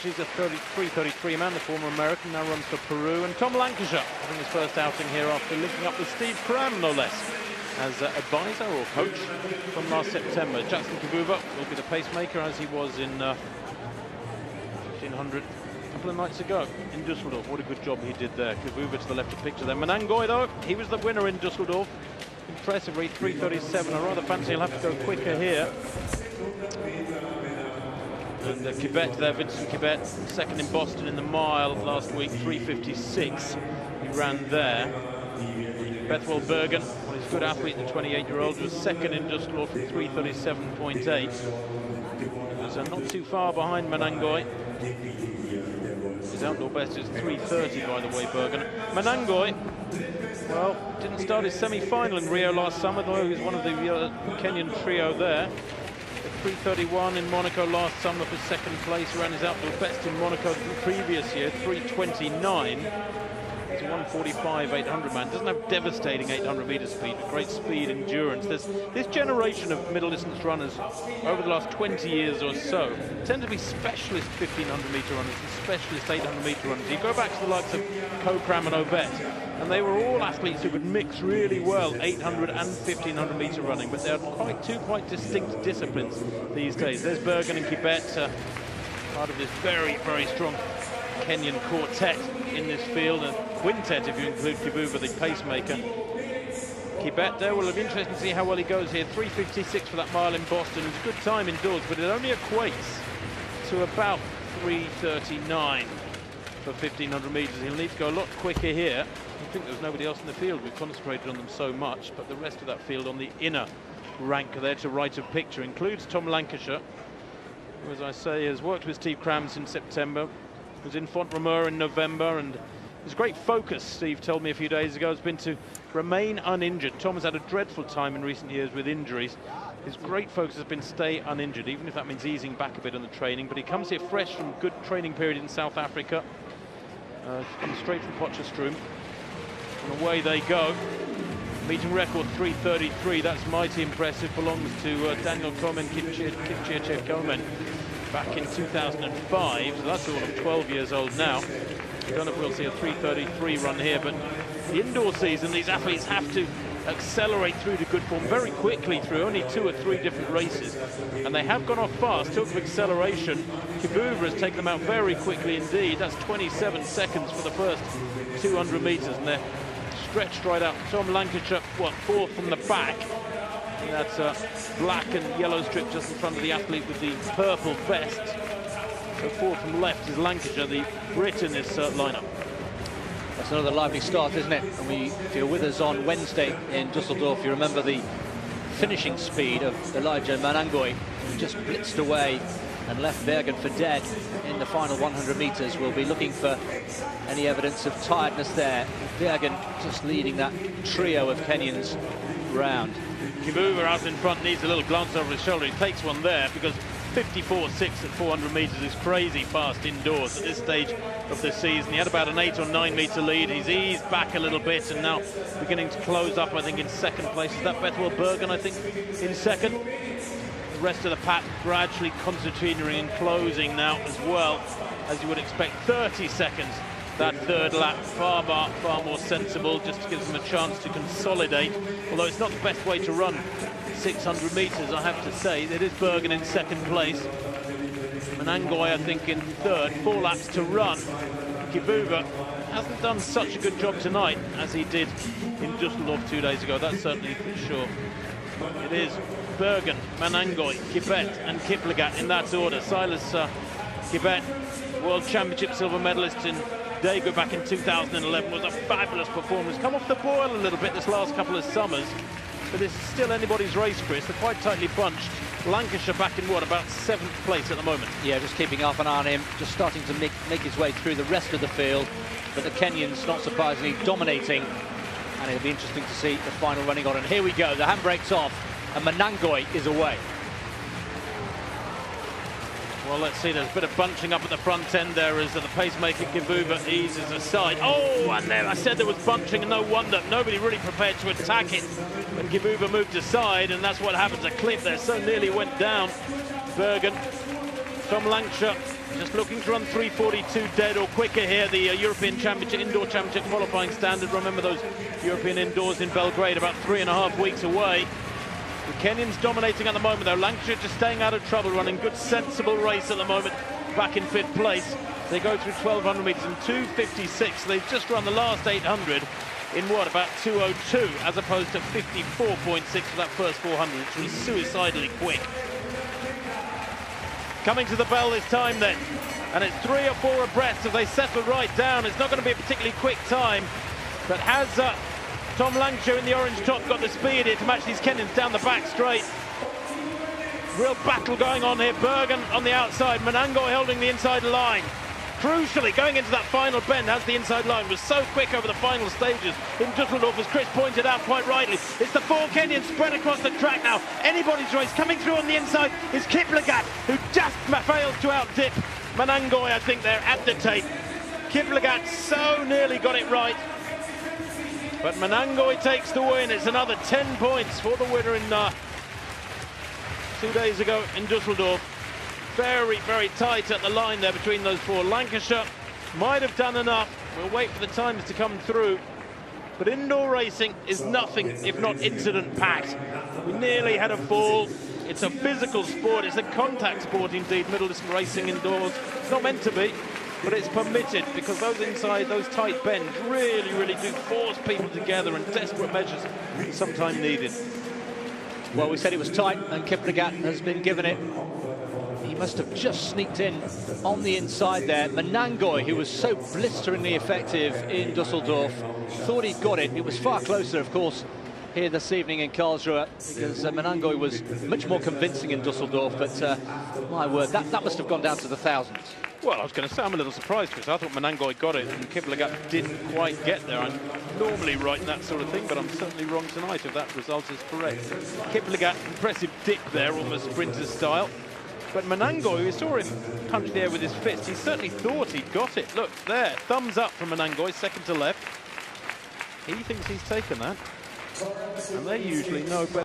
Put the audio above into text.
Actually, he's a 3:33 man, the former American, now runs for Peru. And Tom Lancashire having his first outing here after linking up with Steve Cram, no less, as advisor or coach from last September. Jackson Kivuva will be the pacemaker, as he was in 1500 a couple of nights ago in Dusseldorf. What a good job he did there. Kivuva to the left of the picture there. Menangoy, though, he was the winner in Dusseldorf. Impressively, 3:37. I rather fancy he'll have to go quicker here. And Kibet there, Vincent Kibet, second in Boston in the mile last week, 3:56. He ran there. Bethwell Bergen, well, he's a good athlete, the 28-year-old, was second in Dusseldorf from 3:37.8. He was not too far behind Menangoy. His outdoor best is 3:30, by the way, Bergen. Menangoy, well, didn't start his semi-final in Rio last summer, though he was one of the Kenyan trio there. 3:31 in Monaco last summer for second place. Ran his outdoor best in Monaco the previous year, 3:29. He's a 1:45 800 man. Doesn't have devastating 800 meter speed, but great speed, endurance. There's this generation of middle distance runners over the last 20 years or so tend to be specialist 1500 meter runners and specialist 800 meter runners. You go back to the likes of Kokram and Obet, and they were all athletes who could mix really well 800 and 1500 meter running, but they're two quite distinct disciplines these days. There's Bergen and Kibet, part of this very, very strong Kenyan quartet in this field, and quintet if you include Kivuva, the pacemaker. Kibet there will be interesting to see how well he goes here. 3:56 for that mile in Boston. It's a good time indoors, but it only equates to about 3:39 for 1500 meters. He'll need to go a lot quicker here. I think there's nobody else in the field. We've concentrated on them so much, but the rest of that field on the inner rank there to right of picture includes Tom Lancashire, who, as I say, has worked with Steve Cram since September, was in Font-Romeu in November, and his great focus, Steve told me a few days ago, has been to remain uninjured. Tom has had a dreadful time in recent years with injuries. His great focus has been stay uninjured, even if that means easing back a bit on the training. But he comes here fresh from a good training period in South Africa. Comes straight from Potchefstroom. And away they go. Meeting record 3:33. That's mighty impressive. Belongs to Daniel Komen, Kipchirchir Komen, back in 2005. So that's all of 12 years old now. I don't know if we'll see a 3:33 run here, but the indoor season, these athletes have to accelerate through to good form very quickly through only 2 or 3 different races, and they have gone off fast. Talk of acceleration, Kivuva has taken them out very quickly indeed. That's 27 seconds for the first 200 meters, and they're stretched right out. Tom Lancashire, what, 4th from the back, and that's a black and yellow strip just in front of the athlete with the purple vest. So 4th from left is Lancashire, the Brit in this lineup. That's another lively start, isn't it? And if you're with us on Wednesday in Dusseldorf, you remember the finishing speed of Elijah Menangoy, who just blitzed away and left Bergen for dead in the final 100 meters. We'll be looking for any evidence of tiredness there. Bergen just leading that trio of Kenyans round. Kivuva out in front needs a little glance over his shoulder. He takes one there because 54.6 at 400 meters is crazy fast indoors at this stage of the season. He had about an 8 or 9 meter lead. He's eased back a little bit and now beginning to close up, I think, in second place. Is that Bethwell Bergen, I think, in second? The rest of the pack gradually concentrating and closing now as well, as you would expect. 30 seconds, that third lap, far more sensible, just to give them a chance to consolidate, although it's not the best way to run 600 meters, I have to say. It is Bergen in second place, Menangoy, I think, in third. 4 laps to run. Kivuva hasn't done such a good job tonight as he did in Dusseldorf 2 days ago, that's certainly for sure. It is Bergen, Menangoy, Kibet and Kiplagat in that order. Silas Kibet, World Championship silver medalist in Daegu back in 2011, was a fabulous performance. Come off the boil a little bit this last couple of summers, but this is still anybody's race, Chris. They're quite tightly bunched. Lancashire back in, what, about 7th place at the moment? Yeah, just keeping half an eye on him, just starting to make his way through the rest of the field. But the Kenyans, not surprisingly, dominating. And it'll be interesting to see the final running on. And here we go, the handbrake's off, and Menangoy is away. Well, let's see, there's a bit of bunching up at the front end there as the pacemaker Kivuva eases aside. Oh, and there, I said there was bunching, and no wonder. Nobody really prepared to attack it. And Kivuva moved aside, and that's what happens. A clip there so nearly went down. Bergen, Tom Lancashire just looking to run 3:42 dead or quicker here. The European Championship, Indoor Championship qualifying standard. Remember those European Indoors in Belgrade, about 3.5 weeks away. The Kenyans dominating at the moment, though. Lancashire just staying out of trouble, running good, sensible race at the moment, back in 5th place. They go through 1,200 metres in 2:56. They've just run the last 800 in what, about 2:02, as opposed to 54.6 for that first 400, which was suicidally quick. Coming to the bell this time then, and it's 3 or 4 abreast as they settle right down. It's not going to be a particularly quick time, but has Tom Lancashire in the orange top got the speed here to match these Kenyans down the back straight? Real battle going on here. Bergen on the outside, Menangoy holding the inside line. Crucially, going into that final bend, has the inside line, was so quick over the final stages in Dusseldorf, as Chris pointed out quite rightly. It's the 4 Kenyans spread across the track now. Anybody's race. Coming through on the inside is Kiplagat, who just fails to outdip Menangoy, I think, there at the tape. Kiplagat so nearly got it right. But Menangoy takes the win. It's another 10 points for the winner in 2 days ago in Dusseldorf. Very, very tight at the line there between those 4. Lancashire might have done enough. We'll wait for the times to come through. But indoor racing is nothing if not incident-packed. We nearly had a fall. It's a physical sport. It's a contact sport indeed, middle distance racing indoors. It's not meant to be, but it's permitted because those inside, those tight bends really, really do force people together, and desperate measures sometimes needed. Well, we said it was tight, and Kiplagat has been given it. He must have just sneaked in on the inside there. Menangoy, who was so blisteringly effective in Dusseldorf, thought he'd got it. It was far closer, of course, here this evening in Karlsruhe, because Menangoy was much more convincing in Dusseldorf, but my word, that must have gone down to the thousands. Well, I was going to say, I'm a little surprised, because I thought Menangoy got it and Kiplagat didn't quite get there. I'm normally right in that sort of thing, but I'm certainly wrong tonight if that result is correct. Kiplagat, impressive dip there, almost sprinter style. But Menangoy, we saw him punch the air with his fist. He certainly thought he'd got it. Look, there, thumbs up from Menangoy, second to left. He thinks he's taken that. And they usually know better.